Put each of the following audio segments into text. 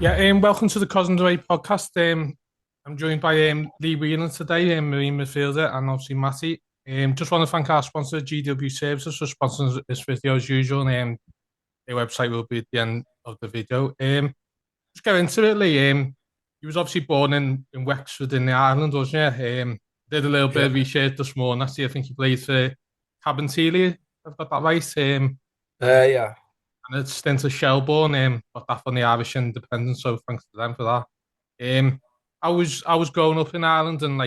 Yeah, welcome to the Cousins Way podcast. I'm joined by Leigh Whelan today, marine midfielder, and obviously Matty. Just want to thank our sponsor, GW Services, for sponsoring this video as usual. And their website will be at the end of the video. Just get into it, Leigh. You was obviously born in Wexford in the Ireland, wasn't you? Did a little bit Yeah. of research this morning. I think you played for Cabinteely. I've got that right. And Yeah. and a stint at Shelbourne, got that from the Irish Independence, so thanks to them for that. I was growing up in Ireland and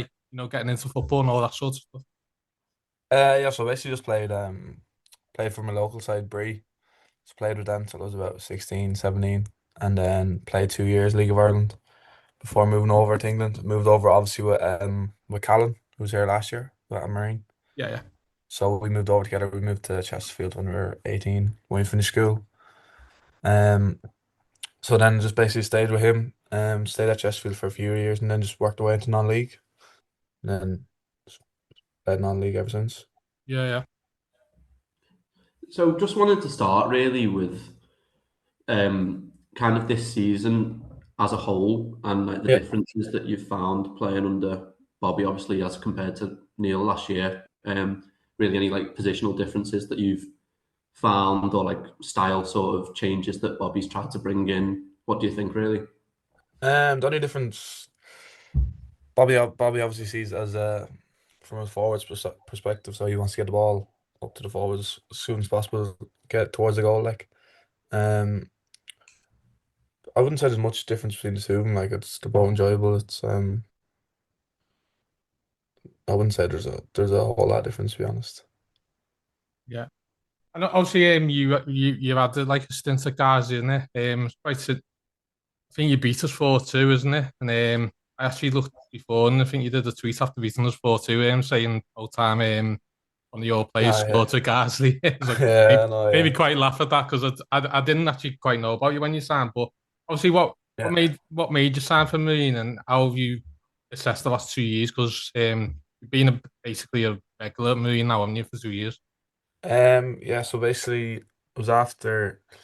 getting into football and all that sort of stuff. Yeah. So basically, just played for my local side, Bree. Just played with them till I was about 16, 17, and then played 2 years League of Ireland before moving over to England. Moved over obviously with Callan, who was here last year, with a Marine. Yeah, yeah, So we moved over together. We moved to Chesterfield when we were 18, when we finished school. Um, so then just basically stayed with him. Stayed at Chesterfield for a few years, and then just worked away into non-league, and then just played non-league ever since. yeah, yeah, So just wanted to start really with kind of this season as a whole and like the Yeah. differences that you've found playing under Bobby, obviously as compared to Neil last year. Really any like positional differences that you've found or like style sort of changes that Bobby's tried to bring in. What do you think really? The only difference, Bobby obviously sees as from a forwards perspective, so he wants to get the ball up to the forwards as soon as possible, get towards the goal. Um, I wouldn't say there's much difference between the two of them. Like they're both enjoyable. I wouldn't say there's a whole lot of difference, to be honest. yeah. And obviously, you had like a stint at Gaza, isn't it? I think you beat us 4-2, isn't it? And I actually looked before, and I think you did a tweet after beating us 4-2, saying all time one of your players Ah, scored yeah, to Garsley. It's like yeah, no, maybe yeah, quite laugh at that because I didn't actually quite know about you when you signed. But obviously, what yeah. made you sign for Marine, and how have you assessed the last 2 years? Because you've been basically a regular at Marine now, haven't you, for 2 years? Yeah. So basically, it was after. I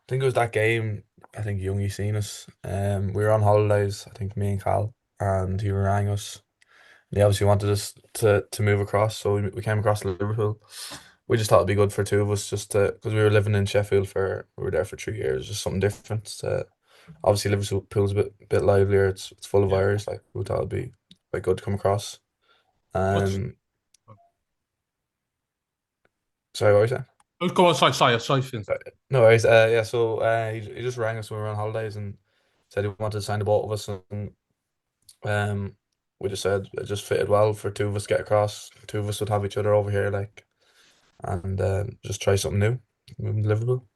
think it was that game. I think Youngie seen us. We were on holidays. I think me and Cal, and he rang us. He obviously wanted us to move across, so we came across to Liverpool. We just thought it'd be good for two of us, just to because we were living in Sheffield we were there for 3 years, just something different. Obviously Liverpool's a bit livelier. It's full of Yeah. Irish. Like we thought it'd be quite good to come across. What's Um, sorry, what were you saying? oh, go on, sorry, Finn. No worries. Yeah. So he just rang us when we were on holidays and said he wanted to sign the both of us, and um, we just said it just fitted well for two of us to get across. Two of us would have each other over here, like. And just try something new. Moving to Liverpool.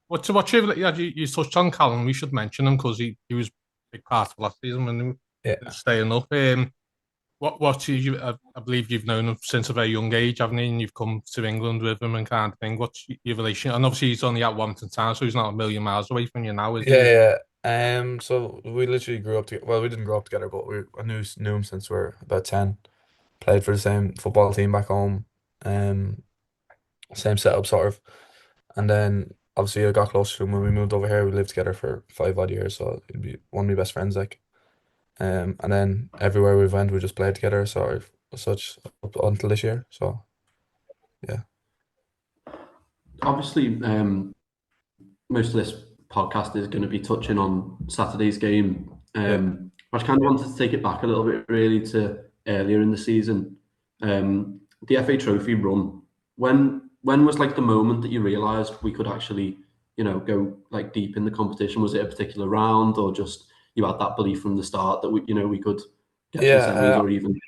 What's your, yeah, you touched on Callum. We should mention him because he was a big part of last season when they were Yeah, staying up. I believe you've known him since a very young age, haven't you? And you've come to England with him and kind of thing. What's your relation? And obviously he's only at Warrington Town, so he's not a million miles away from you now, is he? yeah, yeah. So we literally grew up together. Well, we didn't grow up together, but I knew him since we were about 10. Played for the same football team back home. Um, Same setup sort of. And then obviously I got close to him when we moved over here. We lived together for 5 odd years, so he'd be one of my best friends, like. And then everywhere we went, we just played together, sort of such up until this year. So yeah, Obviously, most of this podcast is going to be touching on Saturday's game. yeah, I just kind of wanted to take it back a little bit, really, to earlier in the season. The FA Trophy run. When was like the moment that you realised we could actually, go like deep in the competition? Was it a particular round, or just you had that belief from the start that we could get to the semis yeah. or even?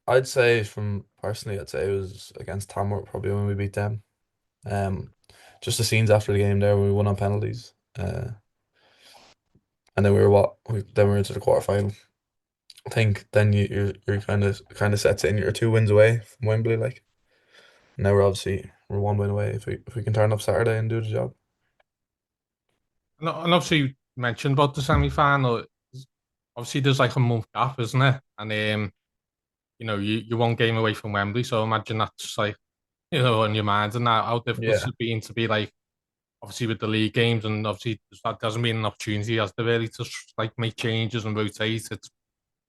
I'd say I'd say it was against Tamworth probably when we beat them. Um, just the scenes after the game there when we won on penalties. And then then we were into the quarter final. I think then you're kind of sets in. You're 2 wins away from Wembley, like. Now we're 1 win away if we can turn up Saturday and do the job. And obviously you mentioned about the semi-final. Obviously there's like a month gap, isn't there? And you're one game away from Wembley, so imagine that's like, on your mind and how difficult Yeah. it's been to be like obviously with the league games, and obviously that doesn't mean an opportunity as to really to like make changes and rotate.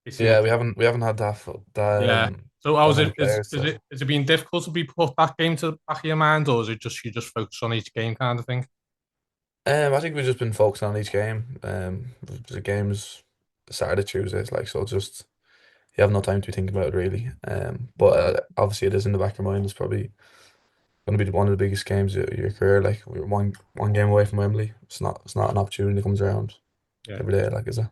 It's Yeah, we haven't had yeah. So that how's many it? players. So Is it been difficult to be put that game to the back of your mind, or is it just you just focus on each game kind of thing? I think we've just been focusing on each game. The games Saturday, Tuesdays, like so. Just you have no time to be thinking about it really. But obviously it is in the back of your mind. It's probably going to be one of the biggest games of your career. Like we're one game away from Wembley. It's not an opportunity that comes around Yeah. every day. Like is it?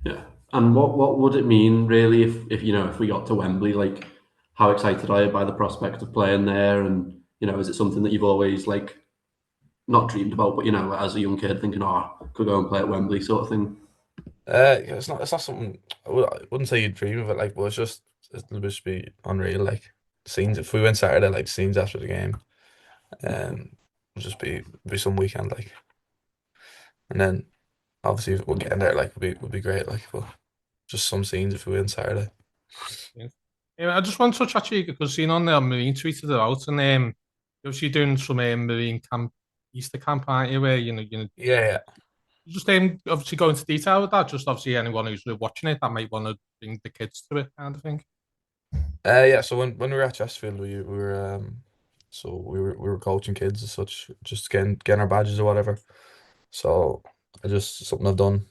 Yeah. And what would it mean really if if we got to Wembley? Like, how excited are you by the prospect of playing there? And is it something that you've always like not dreamed about, but as a young kid thinking, oh, could go and play at Wembley sort of thing? Yeah, it's not something I wouldn't say you dream of it. Like, but it'll just be unreal. Like scenes if we went Saturday, like scenes after the game, would just be some weekend like, and then obviously we'll get in there like would be great. Like, but just some scenes if we went Saturday. Yeah. I just want to touch actually because seeing on there, Marine tweeted it out, and you're obviously doing some Marine camp, Easter camp, aren't you? Where Yeah, yeah. just obviously go into detail with that. Just obviously anyone who's watching it that might want to bring the kids to it, kind of thing. Yeah. So when we were at Chesterfield, we were coaching kids as such, just getting our badges or whatever. So I just something I've done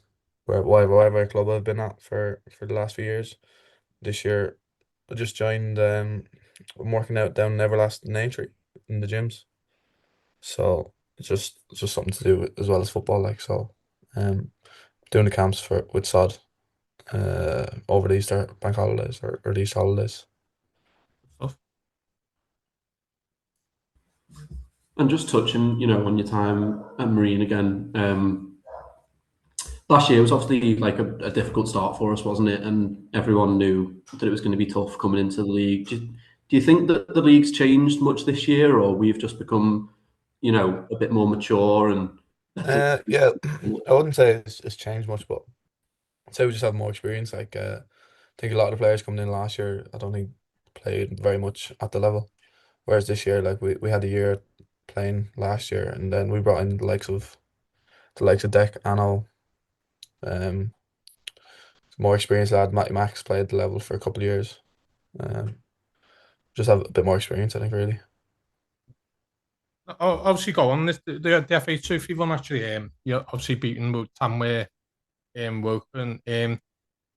whatever club I've been at for the last few years. This year I just joined. I'm working out down in Everlasting Nature in the gyms. So it's just something to do as well as football. Like so, doing the camps for with Sod over the Easter bank holidays or the Easter holidays. Stuff. And just touching, on your time at Marine again. Last year was obviously like a difficult start for us, wasn't it? And everyone knew that it was going to be tough coming into the league. Do you think that the league's changed much this year, or we've just become, a bit more mature and Yeah, I wouldn't say it's changed much, but I'd say we just have more experience. Like, I think a lot of the players coming in last year, I don't think played very much at the level. Whereas this year, like we had a year playing last year, and then we brought in the likes of Deck, Anno, um, more experienced lad, Matty Max played the level for a couple of years. Um, just have a bit more experience, I think, really. Obviously, go on the FA Trophy one actually. You're obviously beating Tamworth, Woking.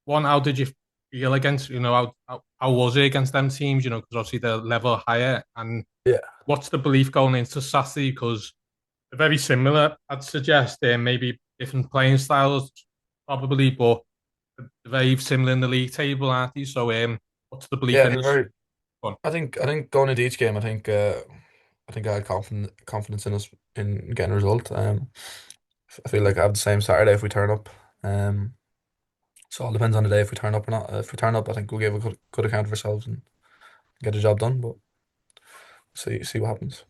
One, how did you feel against? How was it against them teams? Because obviously they're level higher. And Yeah. what's the belief going into Saturday? Because they're very similar. I'd suggest maybe different playing styles, probably, but they're very similar in the league table, aren't they? So, what's the belief Yeah, in they're this very. one? I think going into each game, I think I had confidence in us in getting a result. I feel like I have the same Saturday if we turn up. Um, so it all depends on the day if we turn up or not. If we turn up, I think we'll give a good account of ourselves and get the job done. But see what happens.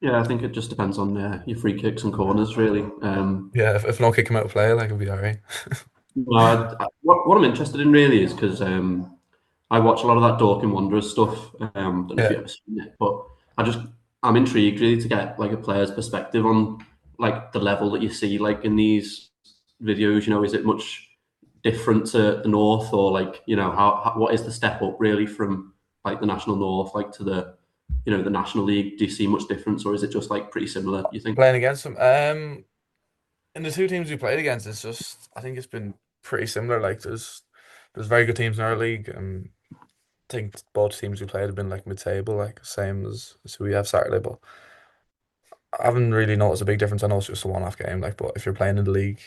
Yeah, I think it just depends on your free kicks and corners, really. Yeah, if no kick him out of play, like it'll be alright. No, what I'm interested in really is because I watch a lot of that Dorking Wanderers stuff. Don't know if Yeah. you've ever seen it, but I'm intrigued really to get like a player's perspective on like the level that you see like in these videos. Is it much different to the North, or like how what is the step up really from like the National North like to the National League? Do you see much difference, or is it just like pretty similar? You think? Playing against them. In the two teams we played against, I think it's been pretty similar. Like there's very good teams in our league, and I think both teams we played have been like mid-table, like same as who we have Saturday. But I haven't really noticed a big difference. I know it's just a one-off game, like, but if you're playing in the league,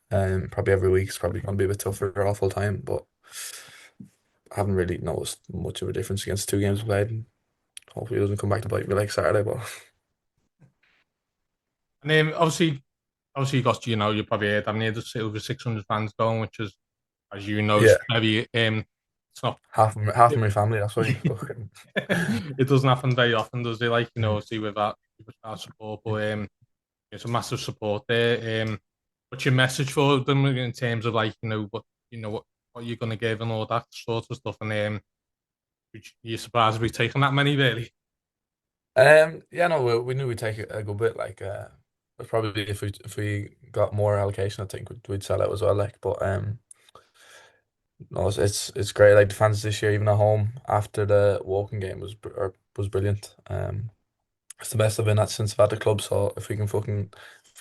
probably every week it's probably going to be a bit tougher all full time. But I haven't really noticed much of a difference against the two games we played. And hopefully it doesn't come back to bite me like Saturday. But And obviously, you got you probably heard, haven't you? There's over 600 fans going, which is, as you know, yeah, it's very it's not. half of my family. That's why. Fucking It doesn't happen very often, does it? Like see with that support, but it's a massive support there. What's your message for them in terms of like what you're gonna give and all that sort of stuff? And you're surprised we've taken that many, really? Yeah, no, we knew we'd take a good bit. Like, probably if we got more allocation, I think we'd sell out as well. Like, but no, it's great. Like the fans this year, even at home after the walking game was brilliant. It's the best I've been at since I've had the club. So if we can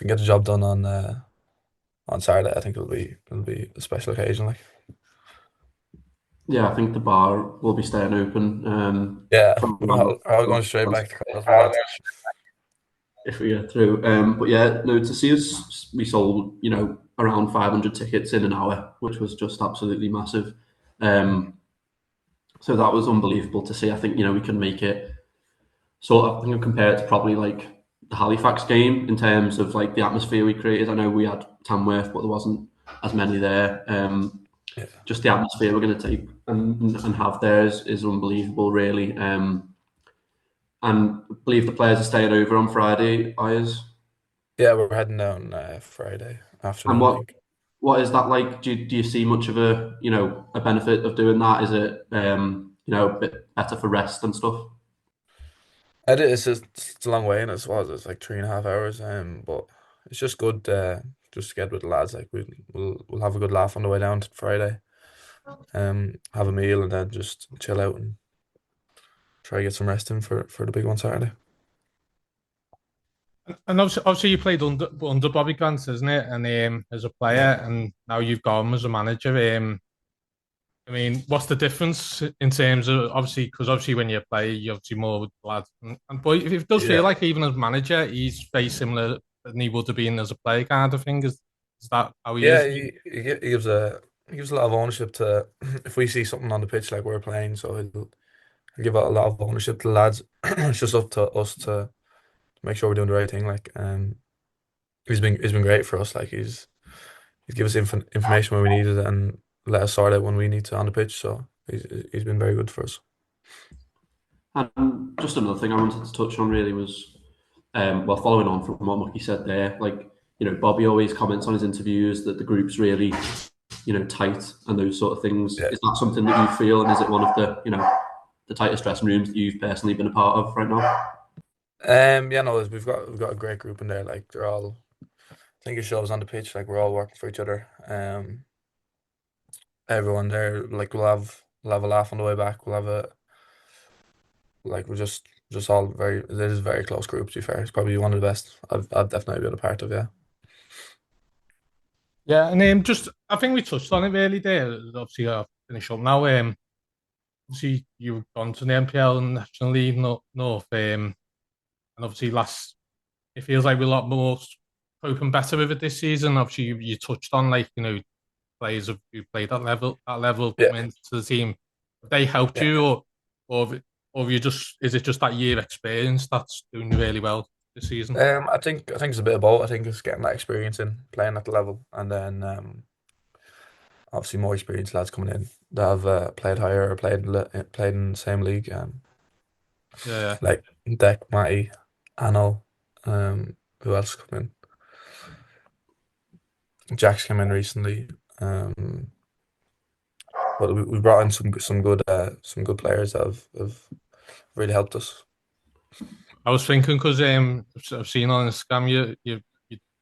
get the job done on Saturday, I think it'll be a special occasion. Like, Yeah, I think the bar will be staying open yeah, from we're all going straight back to Carl's for that. if we get through. But yeah, no, to see us, we sold, around 500 tickets in an hour, which was just absolutely massive. Um, so that was unbelievable to see. I think, we can make it sort of, I think, compare it to probably like the Halifax game in terms of like the atmosphere we created. I know we had Tamworth, but there wasn't as many there. Yeah. Just the atmosphere we're going to take and have there is unbelievable, really. And I believe the players are staying over on Friday, Ayers. Yeah, we're heading down Friday And afternoon, I what think. what is that like? Do you see much of a benefit of doing that? Is it a bit better for rest and stuff? It's a long way, and it's like 3.5 hours. But it's just good, just to get with the lads. Like we'll have a good laugh on the way down to Friday. Have a meal and then just chill out and try to get some rest in for the big one Saturday. And obviously you played under Bobby Grant, isn't it? And as a player, and now you've gone as a manager. I mean, what's the difference in terms of because obviously when you play, you're obviously more with the lads. But it does feel Yeah, like even as manager, he's very similar than he would have been as a player, kind of thing. Is that how he yeah. is? He gives a lot of ownership to if we see something on the pitch like we're playing, so he'll give a lot of ownership to the lads. It's just up to us to make sure we're doing the right thing. Like, he's been great for us. Like he's give us information when we need it and let us sort out when we need to on the pitch. So he's been very good for us. And just another thing I wanted to touch on really was, well, following on from what Mucky said there, like, Bobby always comments on his interviews that the group's really, tight and those sort of things. Yeah. Is that something that you feel, and is it one of the tightest dressing rooms that you've personally been a part of right now? Yeah, no, we've got a great group in there. Like they're all, I think it shows on the pitch. Like we're all working for each other. Everyone there, like we'll have a laugh on the way back. We'll have a like we're just all very. It is a very close group. To be fair, it's probably one of the best I've definitely been a part of. Yeah. Yeah, and just I think we touched on it really there. Obviously, I'll finish up now. Obviously, you've gone to the NPL and National League North, and obviously it feels like we're a lot more coping better with it this season. Obviously, you touched on like players who played that level Yeah. come into the team. Have they helped Yeah. you, or have you just is it just that year experience that's doing you really well this season? I think it's a bit of both. I think it's getting that experience in playing at the level, and then obviously more experienced lads coming in that have played higher or played in the same league. Yeah, Like Deck, Matty, Anno, who else come in? Jack's come in recently. But we brought in some good players that have really helped us. I was thinking because I've seen on Instagram you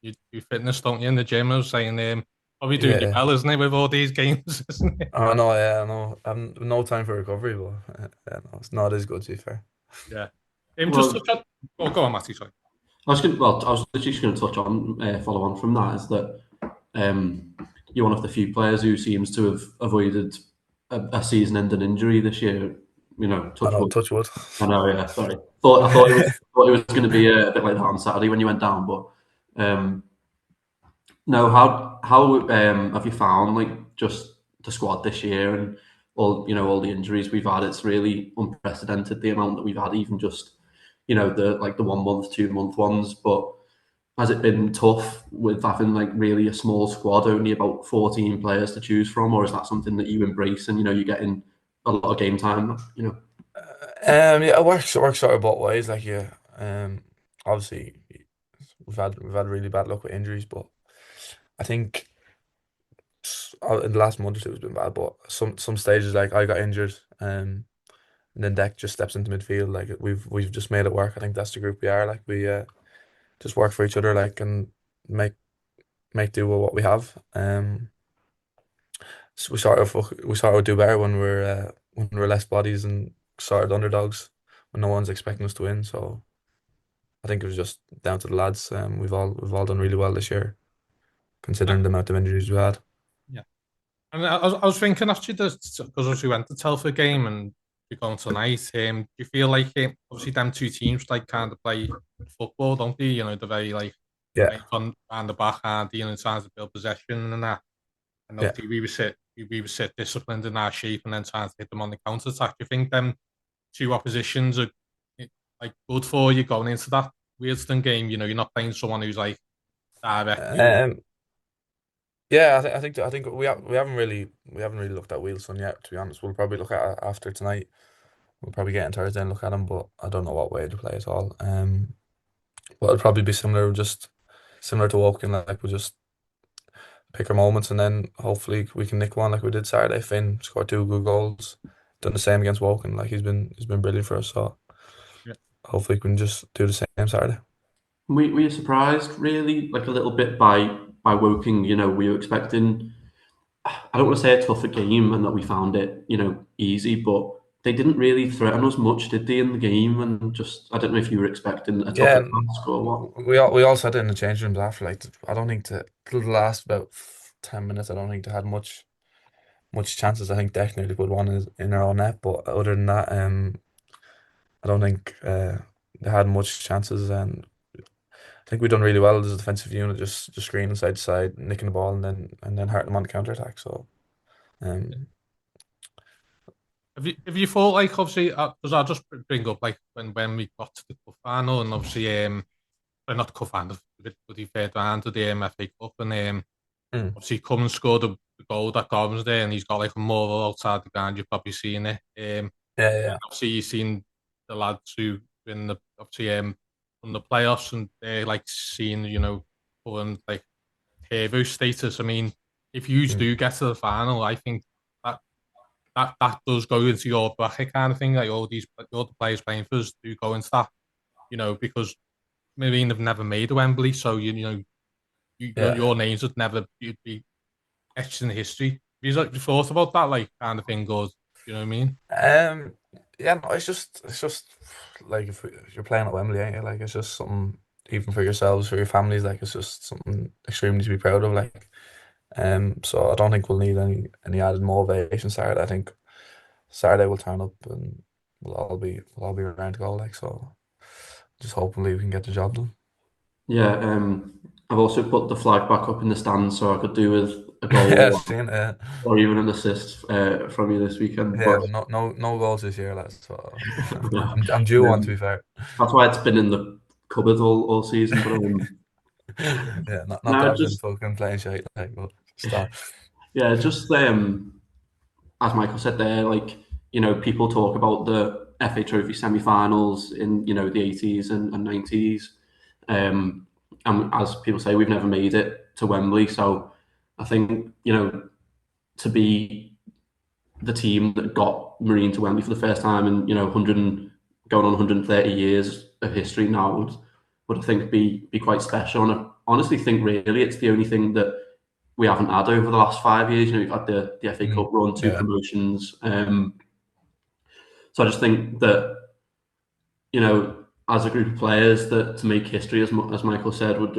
do fitness, don't you, in the gym? I was saying probably doing you Yeah. well, isn't it, with all these games, isn't it? I know, yeah, I know. I've no time for recovery, but yeah, no, it's not as good to be fair. Yeah. Just Well, touch on. Oh, go on, Matty. Sorry. I was literally just going to touch on, follow on from that, is that you're one of the few players who seems to have avoided a season-ending injury this year. I Touch know, wood. touch wood. I know, yeah. Sorry. I thought it was going to be a bit like that on Saturday when you went down, but um, no. How have you found like just the squad this year and all the injuries we've had? It's really unprecedented the amount that we've had, even just the 1 month, 2 month ones. But has it been tough with having like really a small squad, only about 14 players to choose from, or is that something that you embrace and you're getting a lot of game time? Yeah, it works sort of both ways. Like, yeah, obviously we've had really bad luck with injuries, but I think in the last month or two it's been bad. But some stages, like I got injured, and then Deck just steps into midfield. Like we've just made it work. I think that's the group we are. Like we just work for each other, like, and make make do with what we have. So we sort of do better when we're less bodies and sort of underdogs when no one's expecting us to win. So I think it was just down to the lads. We've all done really well this year, Yeah, considering the amount of injuries we had. yeah. And I was thinking actually, because obviously we went to Telford game and we're going tonight. Do you feel like obviously them two teams like kind of play football, don't they? You know, they're very like Yeah, right on the back and dealing trying to build possession and that. And yeah. obviously we were sit disciplined in our shape and then trying to hit them on the counter attack. Do you think them two oppositions are like good for you going into that Weirdston game? You know, you're not playing someone who's like directly. Um, yeah, I think we haven't really looked at Wheelson yet. To be honest, we'll probably look at it after tonight. We'll probably get in Thursday and look at him, but I don't know what way to play at all. But it'll probably be similar, just similar to Woking. Like we'll just pick our moments, and then hopefully we can nick one like we did Saturday. Finn scored two good goals. Done the same against Woking. Like he's been brilliant for us. So Yeah. hopefully we can just do the same Saturday. Were you surprised, really, like a little bit by Woking? You know, were you expecting? I don't want to say a tougher game and that we found it, easy, but they didn't really threaten us much, did they, in the game? And just, I don't know if you were expecting a Yeah, tougher and task or what. we all said it in the change rooms after. Like I don't think the last about 10 minutes. I don't think they had much chances. I think Deck nearly put one in their own net, but other than that, I don't think they had much chances. And I think we done really well as a defensive unit, just screening side to side, nicking the ball, and then hurting them on the counter attack. So, um, Have you thought like obviously because I'll just bring up like when we got to the cup final and obviously not the cup final, the third round of the FA Cup and mm, obviously come and scored the goal that Gordon's there and he's got like a mural outside the ground. You've probably seen it. yeah, yeah, Obviously you've seen the lads who in the obviously on the playoffs and they're like seeing pulling like hero status. I mean, if you mm, do get to the final, I think that that does go into your bracket kind of thing. Like all the players playing for us do go into that, because Marine have never made a Wembley, so yeah. your names would never be etched in history. Have you thought about that, like kind of thing, or you know what I mean? Um, yeah, no, it's just like if you're playing at Wembley, ain't you? Like it's just something even for yourselves, for your families. Like it's just something extremely to be proud of. Like, so I don't think we'll need any added motivation Saturday. I think Saturday we'll turn up and we'll all be around to go. Like so, just hopefully we can get the job done. Yeah, I've also put the flag back up in the stands so I could do with a Yeah, goal seeing or even an assist from you this weekend. yeah, But no goals this year. That's so yeah, I'm due one to um, be fair. that's why it's been in the cupboard all season. But Yeah, not that no, I've been just fucking playing shit like, but stop. yeah, just as Michael said there, like people talk about the FA Trophy semi-finals in the 80s and 90s, and as people say, we've never made it to Wembley. So I think to be the team that got Marine to Wembley for the first time in 100 going on 130 years of history now would I think be quite special. And I honestly think really it's the only thing that we haven't had over the last 5 years. We've had the FA Mm, Cup run, two yeah. promotions. So I just think that as a group of players that to make history, as Michael said, would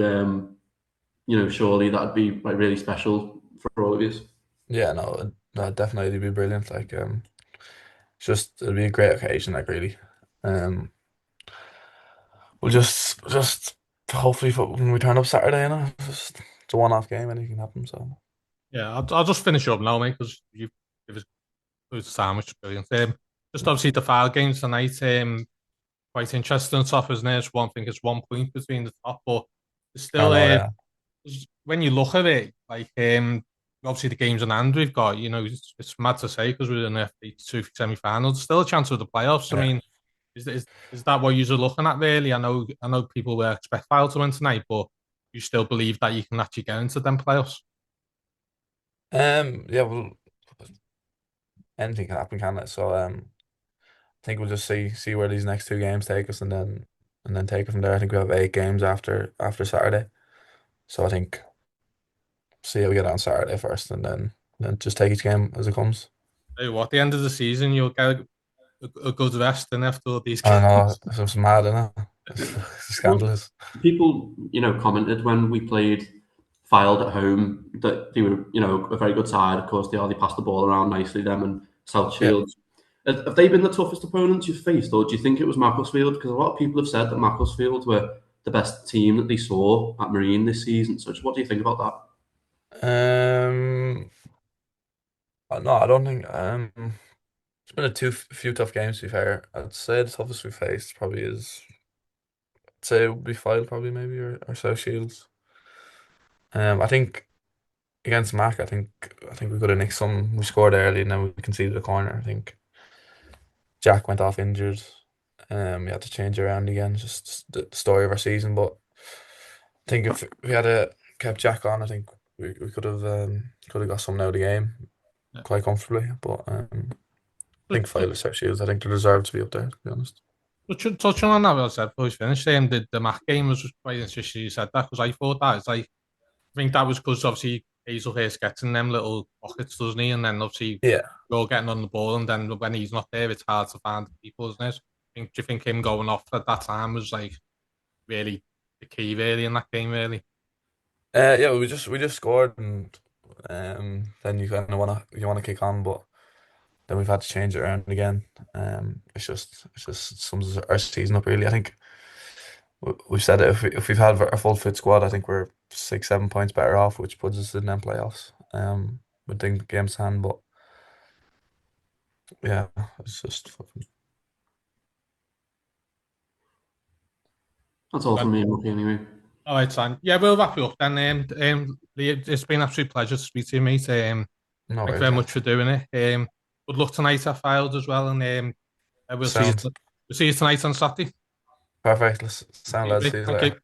surely that'd be like really special for all of you. Yeah, no, definitely it'd be brilliant. Like, just it'd be a great occasion. Like, really, um, we'll just hopefully when we turn up Saturday, just it's a one-off game, anything can happen. So Yeah, I'll just finish up now, mate, because you give us loads of time, which is brilliant. Just obviously the file games tonight. Quite interesting stuff, isn't it? It's one thing, it's 1 point between the top, but it's I still know, yeah, when you look at it, like obviously the games in hand we've got, it's mad to say because we're in the FA2 semi-final. There's still a chance of the playoffs. I yeah. mean, is that what you're looking at really? I know people will expect File to win tonight, but you still believe that you can actually get into them playoffs? Yeah. Well, anything can happen, can it? So, think we'll just see where these next 2 games take us, and then take it from there. I think we have 8 games after Saturday, so I think see how we get on Saturday first, and then just take each game as it comes. Hey, what, the end of the season, you'll get a good rest and after all these I know games. it's mad, isn't it? It's Well, scandalous. people, commented when we played Filed at home that they were, a very good side. Of course, they passed the ball around nicely, them and South Yeah. Shields. Have they been the toughest opponents you've faced, or do you think it was Macclesfield? Because a lot of people have said that Macclesfield were the best team that they saw at Marine this season. So what do you think about No, I don't think. It's been a few tough games to be fair. I'd say the toughest we faced probably is. I'd say it would be File probably maybe or South Shields. I think against Mac, I think we could have nicked some. We scored early and then we conceded a corner. I think Jack went off injured. We had to change around again. Just the story of our season. But I think if we had kept Jack on, I think we could have got something out of the game Yeah. quite comfortably. But I think File or South Shields, I think they deserve to be up there, to be honest. But touching on that, as I said before we finished, the Mac game was quite interesting you said that, because I thought that, it's like, I think that was because obviously Hazelhurst gets in them little pockets, doesn't he? And then obviously Yeah. you're getting on the ball, and then when he's not there, it's hard to find people, isn't it? Do you think him going off at that time was like really the key, really, in that game, really? Yeah, we just scored, and then you wanna kick on, but then we've had to change it around again. It just sums our season up really. I think we've said it, if we've had our full fit squad, I think we're 6-7 points better off, which puts us in them playoffs. With the games to hand, but yeah, it's just fucking. That's all from me, Mucky, anyway. All right, Sam. Yeah, we'll wrap it up then. Leigh, it's been an absolute pleasure to speak to you, mate. No Thank you worries. very much for doing it. Good luck tonight at Filed as well, and we'll see you Sound tonight on Saturday. perfect. Sound lads. See you Thank later. you.